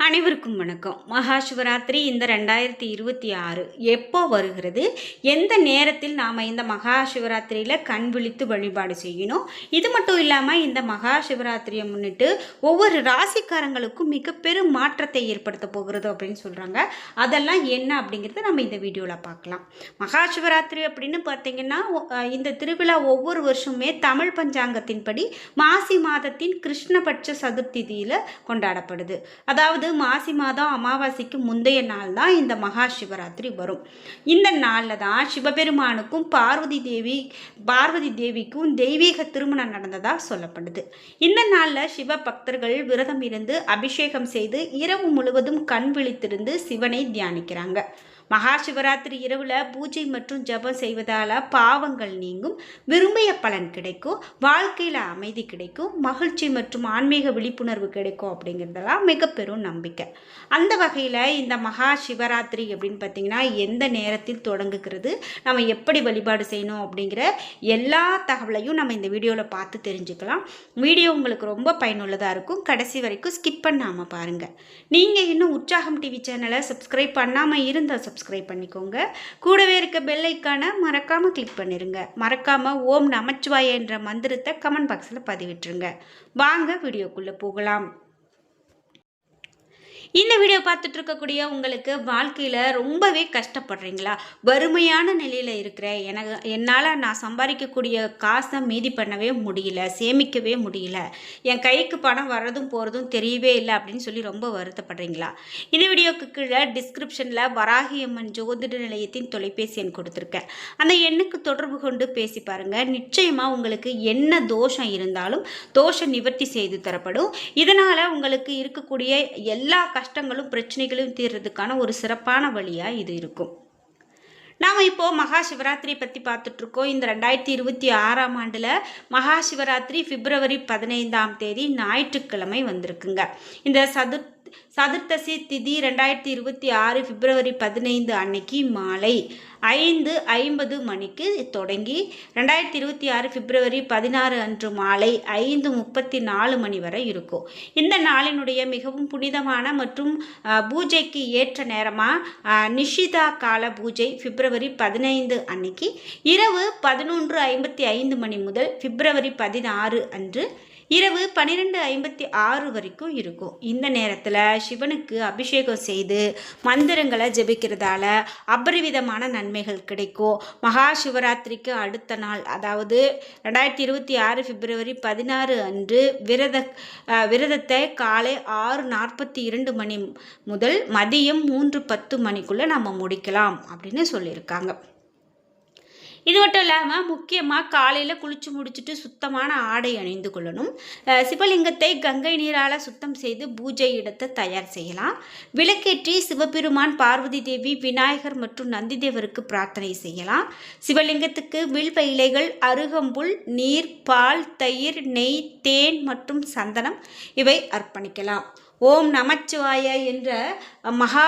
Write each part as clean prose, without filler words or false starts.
அனைவருக்கும் வணக்கம். மகா சிவராத்திரி இந்த 2026 எப்போ வருகிறது, எந்த நேரத்தில் நாம் இந்த மகா சிவராத்திரியில் கண் விழித்து வழிபாடு செய்யணும். இது மட்டும் இல்லாமல் இந்த மகா சிவராத்திரியை முன்னிட்டு ஒவ்வொரு ராசிக்காரங்களுக்கும் மிக பெரும் மாற்றத்தை ஏற்படுத்த போகிறது அப்படின்னு சொல்கிறாங்க. அதெல்லாம் என்ன அப்படிங்கிறத நம்ம இந்த வீடியோவில் பார்க்கலாம். மகா சிவராத்திரி அப்படின்னு பார்த்தீங்கன்னா இந்த திருவிழா ஒவ்வொரு வருஷமுமே தமிழ் பஞ்சாங்கத்தின்படி மாசி மாதத்தின் கிருஷ்ணபட்ச சதுர்த்திதியில் கொண்டாடப்படுது. அதாவது மாசி மாதம் அமாவாசைக்கு முந்தைய நாள் தான் இந்த மகா சிவராத்திரி வரும். இந்த நாளில் தான் சிவபெருமானுக்கும் பார்வதி தேவிக்கும் தெய்வீக திருமணம் நடந்ததாக சொல்லப்படுது. இந்த நாளில் சிவ பக்தர்கள் விரதம் இருந்து அபிஷேகம் செய்து இரவு முழுவதும் கண் விழித்திருந்து சிவனை தியானிக்கிறாங்க. மகா சிவராத்திரி இரவில் பூஜை மற்றும் ஜபம் செய்வதால் பாவங்கள் நீங்கும், விரும்பிய பலன் கிடைக்கும், வாழ்க்கையில் அமைதி கிடைக்கும், மகிழ்ச்சி மற்றும் ஆன்மீக விழிப்புணர்வு கிடைக்கும் அப்படிங்கிறதெல்லாம் மிக பெரும் நம்பிக்கை. அந்த வகையில் இந்த மகா சிவராத்திரி அப்படின்னு பார்த்திங்கன்னா எந்த நேரத்தில் தொடங்குகிறது, நம்ம எப்படி வழிபாடு செய்யணும் அப்படிங்கிற எல்லா தகவலையும் நம்ம இந்த வீடியோவில் பார்த்து தெரிஞ்சுக்கலாம். வீடியோ உங்களுக்கு ரொம்ப பயனுள்ளதாக இருக்கும். கடைசி வரைக்கும் ஸ்கிப் பண்ணாமல் பாருங்கள். நீங்கள் இன்னும் உற்சாகம் டிவி சேனலை சப்ஸ்கிரைப் பண்ணாமல் இருந்தால் சப்ஸ்கிரைப் பண்ணிக்கோங்க. கூடவே இருக்க பெல் ஐக்கானை மறக்காமல் கிளிக் பண்ணிடுங்க. மறக்காமல் ஓம் நமச்சிவாய என்ற மந்திரத்தை கமெண்ட் பாக்ஸில் பதிவிட்டுருங்க. வாங்க வீடியோக்குள்ளே போகலாம். இந்த வீடியோ பார்த்துட்டு இருக்கக்கூடிய உங்களுக்கு வாழ்க்கையில் ரொம்பவே கஷ்டப்படுறீங்களா, வறுமையான நிலையில் இருக்கிற என்னால் நான் சம்பாதிக்கக்கூடிய காசை மீதி பண்ணவே முடியல, சேமிக்கவே முடியல, என் கைக்கு பணம் வர்றதும் போகிறதும் தெரியவே இல்லை அப்படின்னு சொல்லி ரொம்ப வருத்தப்படுறீங்களா? இந்த வீடியோக்கு கீழே டிஸ்கிரிப்ஷனில் வராகியம்மன் ஜோதிட நிலையத்தின் தொலைபேசி எண் கொடுத்துருக்கேன். அந்த எண்ணுக்கு தொடர்பு கொண்டு பேசி பாருங்கள். நிச்சயமாக உங்களுக்கு என்ன தோஷம் இருந்தாலும் தோஷ நிவர்த்தி செய்து தரப்படும். இதனால் உங்களுக்கு இருக்கக்கூடிய எல்லா கஷ்டங்களும் பிரச்சனைகளும் தீர்றதுக்கான ஒரு சிறப்பான வழியாக இது இருக்கும். நாம் இப்போது மகா சிவராத்திரி பற்றி பார்த்துட்ருக்கோம். இந்த 2026ஆம் ஆண்டில் மகா சிவராத்திரி பிப்ரவரி 15ஆம் தேதி ஞாயிற்றுக்கிழமை வந்திருக்குங்க. இந்த சதுர்த்தசி திதி 2026 பிப்ரவரி 15 அன்னைக்கு மாலை 5:50 மணிக்கு தொடங்கி 2026 பிப்ரவரி 16 அன்று மாலை 5:34 மணி வரை இருக்கும். இந்த நாளினுடைய மிகவும் புனிதமான மற்றும் பூஜைக்கு ஏற்ற நேரமாக நிஷிதா கால பூஜை பிப்ரவரி 15 அன்னைக்கு இரவு 11:55 மணி முதல் பிப்ரவரி 16 அன்று இரவு 12:56 வரைக்கும் இருக்கும். இந்த நேரத்தில் சிவனுக்கு அபிஷேகம் செய்து மந்திரங்களை ஜெபிக்கிறதால அபரிவிதமான நன்மைகள் கிடைக்கும். மகா சிவராத்திரிக்கு அடுத்த நாள், அதாவது 2026 பிப்ரவரி 16 அன்று விரதத்தை காலை 6:42 மணி முதல் மதியம் 3:10 மணிக்குள்ளே நம்ம முடிக்கலாம் அப்படின்னு சொல்லியிருக்காங்க. இது மட்டும் இல்லாமல் முக்கியமாக காலையில் குளித்து முடிச்சுட்டு சுத்தமான ஆடை அணிந்து கொள்ளணும். சிவலிங்கத்தை கங்கை நீரால் சுத்தம் செய்து பூஜை இடத்தை தயார் செய்யலாம். விளக்கேற்றி சிவபெருமான், பார்வதி தேவி, விநாயகர் மற்றும் நந்திதேவருக்கு பிரார்த்தனை செய்யலாம். சிவலிங்கத்துக்கு வில்வ இலைகள், அருகம்புல், நீர், பால், தயிர், நெய், தேன் மற்றும் சந்தனம் இவை அர்ப்பணிக்கலாம். ஓம் நமச்சிவாய என்ற மகா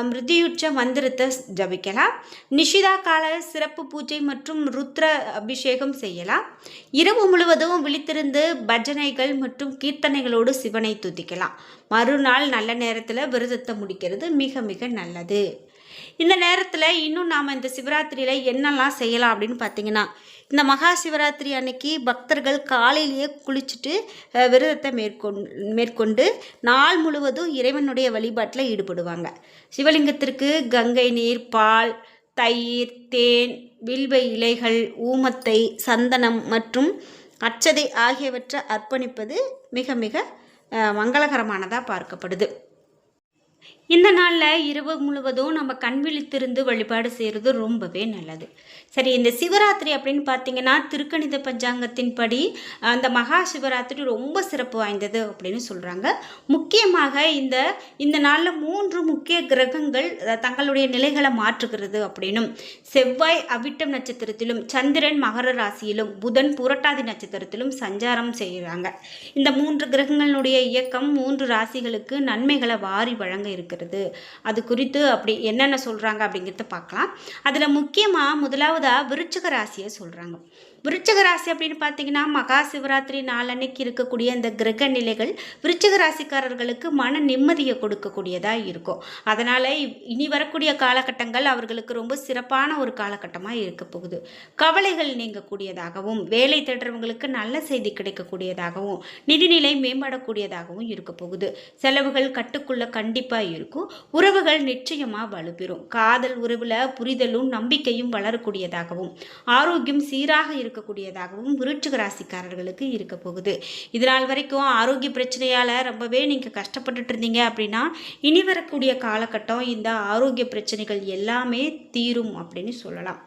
மிருதியுற்ற மந்திரத்தை ஜபிக்கலாம். நிஷிதா கால சிறப்பு பூஜை மற்றும் ருத்ர அபிஷேகம் செய்யலாம். இரவு முழுவதும் விழித்திருந்து பஜனைகள் மற்றும் கீர்த்தனைகளோடு சிவனை துதிக்கலாம். மறுநாள் நல்ல நேரத்தில் விரதத்தை முடிக்கிறது மிக மிக நல்லது. இந்த நேரத்தில் இன்னும் நாம் இந்த சிவராத்திரியில் என்னெல்லாம் செய்யலாம் அப்படின்னு பார்த்தீங்கன்னா, இந்த மகா சிவராத்திரி அன்னைக்கு பக்தர்கள் காலையிலேயே குளிச்சுட்டு விரதத்தை மேற்கொண்டு நாள் முழுவதும் இறைவனுடைய வழிபாட்டில் ஈடுபடுவாங்க. சிவலிங்கத்திற்கு கங்கை நீர், பால், தயிர், தேன், வில்வ இலைகள், ஊமத்தை, சந்தனம் மற்றும் அட்சதை ஆகியவற்றை அர்ப்பணிப்பது மிக மிக மங்களகரமானதாக பார்க்கப்படுது. இந்த நாளில் இரவு முழுவதும் நம்ம கண் விழித்திருந்து வழிபாடு செய்கிறது ரொம்பவே நல்லது. சரி, இந்த சிவராத்திரி அப்படின்னு பார்த்தீங்கன்னா திருக்கணித பஞ்சாங்கத்தின்படி அந்த மகா சிவராத்திரி ரொம்ப சிறப்பு வாய்ந்தது அப்படின்னு சொல்கிறாங்க. முக்கியமாக இந்த நாளில் 3 முக்கிய கிரகங்கள் தங்களுடைய நிலைகளை மாற்றுகிறது அப்படின்னும், செவ்வாய் அவிட்டம் நட்சத்திரத்திலும், சந்திரன் மகர ராசியிலும், புதன் புரட்டாதி நட்சத்திரத்திலும் சஞ்சாரம் செய்கிறாங்க. இந்த 3 கிரகங்களுடைய இயக்கம் 3 ராசிகளுக்கு நன்மைகளை வாரி வழங்க இருக்கிறது. அது குறித்து அப்படி என்னென்ன சொல்கிறாங்க அப்படிங்கிறத பார்க்கலாம். அதில் முக்கியமாக முதலாவதாக விருச்சிக ராசியை சொல்கிறாங்க. விருச்சிக ராசி அப்படின்னு பார்த்தீங்கன்னா மகா சிவராத்திரி நாளன்னைக்கு இருக்கக்கூடிய இந்த கிரக நிலைகள் விருச்சிக ராசிக்காரர்களுக்கு மன நிம்மதியை கொடுக்கக்கூடியதாக இருக்கும். அதனால் இனி வரக்கூடிய காலகட்டங்கள் அவர்களுக்கு ரொம்ப சிறப்பான ஒரு காலகட்டமாக இருக்க போகுது. கவலைகள் நீங்கக்கூடியதாகவும் வேலை தேடுறவங்களுக்கு நல்ல செய்தி கிடைக்கக்கூடியதாகவும் நிதிநிலை மேம்படக்கூடியதாகவும் இருக்க போகுது. செலவுகள் கட்டுக்குள்ள கண்டிப்பாக இருக்கும். உறவுகள் நிச்சயமாக வலுப்பெறும். காதல் உறவில் புரிதலும் நம்பிக்கையும் வளரக்கூடியதாகவும் ஆரோக்கியம் சீராக இருக்கக்கூடியதாகவும் விருச்சிக ராசிக்காரர்களுக்கு இருக்க போகுது. இதனால் வரைக்கும் ஆரோக்கிய பிரச்சனையால் ரொம்பவே நீங்கள் கஷ்டப்பட்டுட்டு இருந்தீங்க அப்படின்னா இனி வரக்கூடிய காலகட்டம் இந்த ஆரோக்கிய பிரச்சனைகள் எல்லாமே தீரும் அப்படின்னு சொல்லலாம்.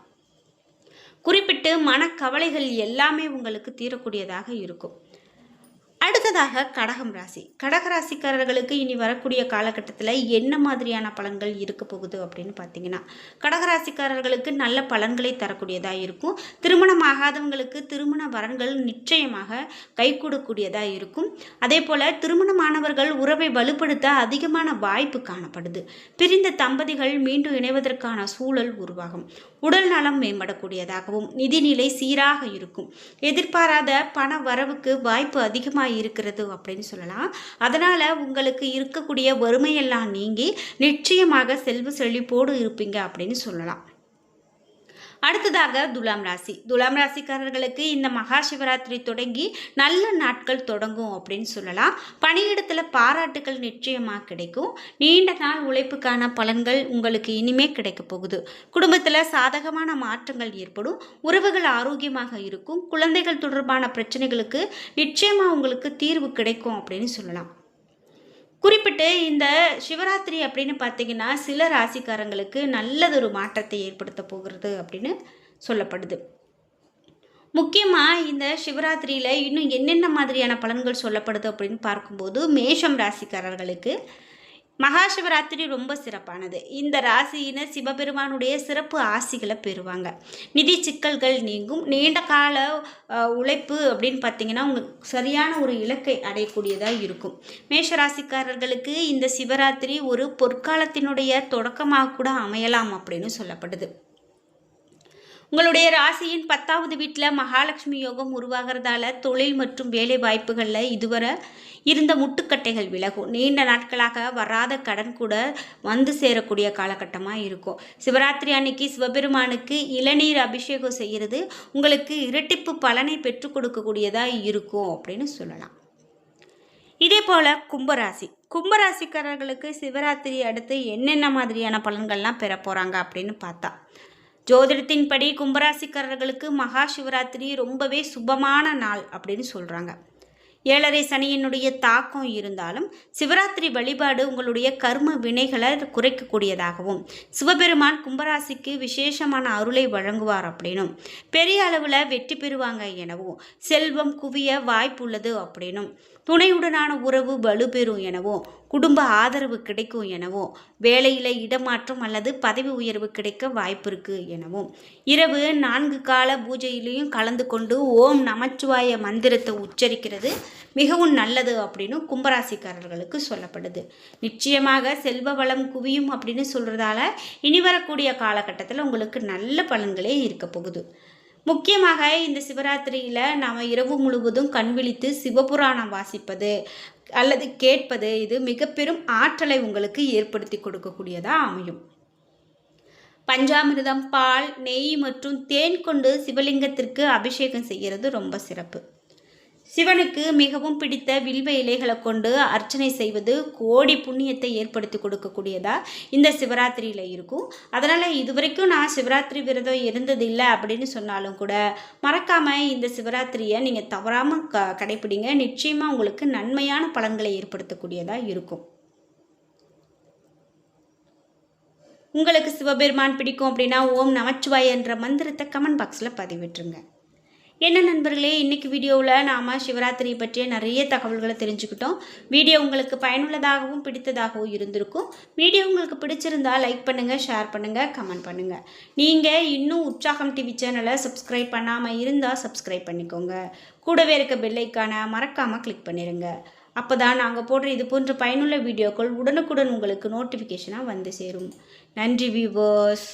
குறிப்பிட்டு மனக்கவலைகள் எல்லாமே உங்களுக்கு தீரக்கூடியதாக இருக்கும். அடுத்ததாக கடகம் ராசி. கடகராசிக்காரர்களுக்கு இனி வரக்கூடிய காலகட்டத்தில் என்ன மாதிரியான பலன்கள் இருக்க போகுது அப்படின்னு பார்த்தீங்கன்னா கடகராசிக்காரர்களுக்கு நல்ல பலன்களை தரக்கூடியதாக இருக்கும். திருமணம் ஆகாதவங்களுக்கு திருமண வரன்கள் நிச்சயமாக கைகூடக்கூடியதாக இருக்கும். அதே போல் திருமணமானவர்கள் உறவை வலுப்படுத்த அதிகமான வாய்ப்பு காணப்படுது. பிரிந்த தம்பதிகள் மீண்டும் இணைவதற்கான சூழல் உருவாகும். உடல் நலம் மேம்படக்கூடியதாகவும் நிதிநிலை சீராக இருக்கும். எதிர்பாராத பண வரவுக்கு வாய்ப்பு அதிகமாக இருக்கிறது அப்படின்னு சொல்லலாம். அதனால் உங்களுக்கு இருக்கக்கூடிய வறுமையெல்லாம் நீங்கி நிச்சயமாக செல்வ செழிப்போடு இருப்பீங்க அப்படின்னு சொல்லலாம். அடுத்ததாக துலாம் ராசி. துலாம் ராசிக்காரர்களுக்கு இந்த மகா சிவராத்திரி தொடங்கி நல்ல நாட்கள் தொடங்கும் அப்படின்னு சொல்லலாம். பணியிடத்தில் பாராட்டுகள் நிச்சயமாக கிடைக்கும். நீண்ட நாள் உழைப்புக்கான பலன்கள் உங்களுக்கு இனிமே கிடைக்க போகுது. குடும்பத்தில் சாதகமான மாற்றங்கள் ஏற்படும். உறவுகள் ஆரோக்கியமாக இருக்கும். குழந்தைகள் தொடர்பான பிரச்சனைகளுக்கு நிச்சயமாக உங்களுக்கு தீர்வு கிடைக்கும் அப்படின்னு சொல்லலாம். குறிப்பிட்டு இந்த சிவராத்திரி அப்படின்னு பார்த்தீங்கன்னா சில ராசிக்காரங்களுக்கு நல்லதொரு மாற்றத்தை ஏற்படுத்த போகிறது அப்படின்னு சொல்லப்படுது. முக்கியமாக இந்த சிவராத்திரியில் இன்னும் என்னென்ன மாதிரியான பலன்கள் சொல்லப்படுது அப்படின்னு பார்க்கும்போது மேஷம் ராசிக்காரர்களுக்கு மகா சிவராத்திரி ரொம்ப சிறப்பானது. இந்த ராசியினர் சிவபெருமானுடைய சிறப்பு ஆசிகளை பெறுவாங்க. நிதி சிக்கல்கள் நீங்கும். நீண்ட கால உழைப்பு அப்படின்னு பார்த்தீங்கன்னா உங்களுக்கு சரியான ஒரு இலக்கை அடையக்கூடியதாக இருக்கும். மேஷராசிக்காரர்களுக்கு இந்த சிவராத்திரி ஒரு பொற்காலத்தினுடைய தொடக்கமாக கூட அமையலாம் அப்படின்னு சொல்லப்படுது. உங்களுடைய ராசியின் 10வது வீட்டில் மகாலட்சுமி யோகம் உருவாகிறதால தொழில் மற்றும் வேலை வாய்ப்புகளில் இதுவரை இருந்த முட்டுக்கட்டைகள் விலகும். நீண்ட நாட்களாக வராத கடன் கூட வந்து சேரக்கூடிய காலகட்டமாக இருக்கும். சிவராத்திரி அன்னைக்கு சிவபெருமானுக்கு இளநீர் அபிஷேகம் செய்கிறது உங்களுக்கு இரட்டிப்பு பலனை பெற்றுக் கொடுக்கக்கூடியதாக இருக்கும் அப்படின்னு சொல்லலாம். இதே போல் கும்பராசி. கும்பராசிக்காரர்களுக்கு சிவராத்திரி அடுத்து என்னென்ன மாதிரியான பலன்கள்லாம் பெற போகிறாங்க அப்படின்னு பார்த்தா ஜோதிடத்தின்படி கும்பராசிக்காரர்களுக்கு மகா சிவராத்திரி ரொம்பவே சுபமான நாள் அப்படின்னு சொல்கிறாங்க. 7.5 சனியினுடைய தாக்கம் இருந்தாலும் சிவராத்திரி வழிபாடு உங்களுடைய கர்ம வினைகளை குறைக்கக்கூடியதாகவும் சிவபெருமான் கும்பராசிக்கு விசேஷமான அருளை வழங்குவார் அப்படின்னும் பெரிய அளவில் வெற்றி பெறுவாங்க எனவும் செல்வம் குவிய வாய்ப்புள்ளது அப்படின்னும் துணையுடனான உறவு வலுப்பெறும் எனவும் குடும்ப ஆதரவு கிடைக்கும் எனவும் வேலையில் இடமாற்றம் அல்லது பதவி உயர்வு கிடைக்க வாய்ப்பு இருக்கு எனவும் இரவு 4 கால பூஜையிலையும் கலந்து கொண்டு ஓம் நமச்சிவாய மந்திரத்தை உச்சரிக்கிறது மிகவும் நல்லது அப்படின்னு கும்பராசிக்காரர்களுக்கு சொல்லப்படுது. நிச்சயமாக செல்வ வளம் குவியும் அப்படின்னு சொல்கிறதால இனி வரக்கூடிய காலகட்டத்தில் உங்களுக்கு நல்ல பலன்களே இருக்க போகுது. முக்கியமாக இந்த சிவராத்திரியில் நாம் இரவு முழுவதும் கண் விழித்து சிவபுராணம் வாசிப்பது அல்லது கேட்பது இது மிக பெரும் ஆற்றலை உங்களுக்கு ஏற்படுத்தி கொடுக்கக்கூடியதாக அமையும். பஞ்சாமிர்தம், பால், நெய் மற்றும் தேன் கொண்டு சிவலிங்கத்திற்கு அபிஷேகம் செய்கிறது ரொம்ப சிறப்பு. சிவனுக்கு மிகவும் பிடித்த வில்வ இலைகளை கொண்டு அர்ச்சனை செய்வது கோடி புண்ணியத்தை ஏற்படுத்தி கொடுக்கக்கூடியதா இந்த சிவராத்திரியில் இருக்கும். அதனால் இதுவரைக்கும் நான் சிவராத்திரி விரதம் இருந்ததில்லை அப்படின்னு சொன்னாலும் கூட மறக்காமல் இந்த சிவராத்திரியை நீங்கள் தவறாமல் கடைப்பிடிங்க. நிச்சயமாக உங்களுக்கு நன்மையான பலன்களை ஏற்படுத்தக்கூடியதாக இருக்கும். உங்களுக்கு சிவபெருமான் பிடிக்கும் அப்படின்னா ஓம் நமச்சிவாய என்ற மந்திரத்தை கமெண்ட் பாக்ஸில் பதிவிட்டுருங்க. என்ன நண்பர்களே, இன்றைக்கி வீடியோவில் நாம் சிவராத்திரி பற்றிய நிறைய தகவல்களை தெரிஞ்சுக்கிட்டோம். வீடியோ உங்களுக்கு பயனுள்ளதாகவும் பிடித்ததாகவும் இருந்திருக்கும். வீடியோ உங்களுக்கு பிடிச்சிருந்தால் லைக் பண்ணுங்கள், ஷேர் பண்ணுங்கள், கமெண்ட் பண்ணுங்கள். நீங்கள் இன்னும் உற்சாகம் டிவி சேனலை சப்ஸ்கிரைப் பண்ணாமல் இருந்தால் சப்ஸ்கிரைப் பண்ணிக்கோங்க. கூடவே இருக்க பெல் ஐக்கானை மறக்காமல் கிளிக் பண்ணிடுங்க. அப்போ தான் நாங்கள் போடுற இது போன்ற பயனுள்ள வீடியோக்கள் உடனுக்குடன் உங்களுக்கு நோட்டிஃபிகேஷனாக வந்து சேரும். நன்றி வியூவர்ஸ்.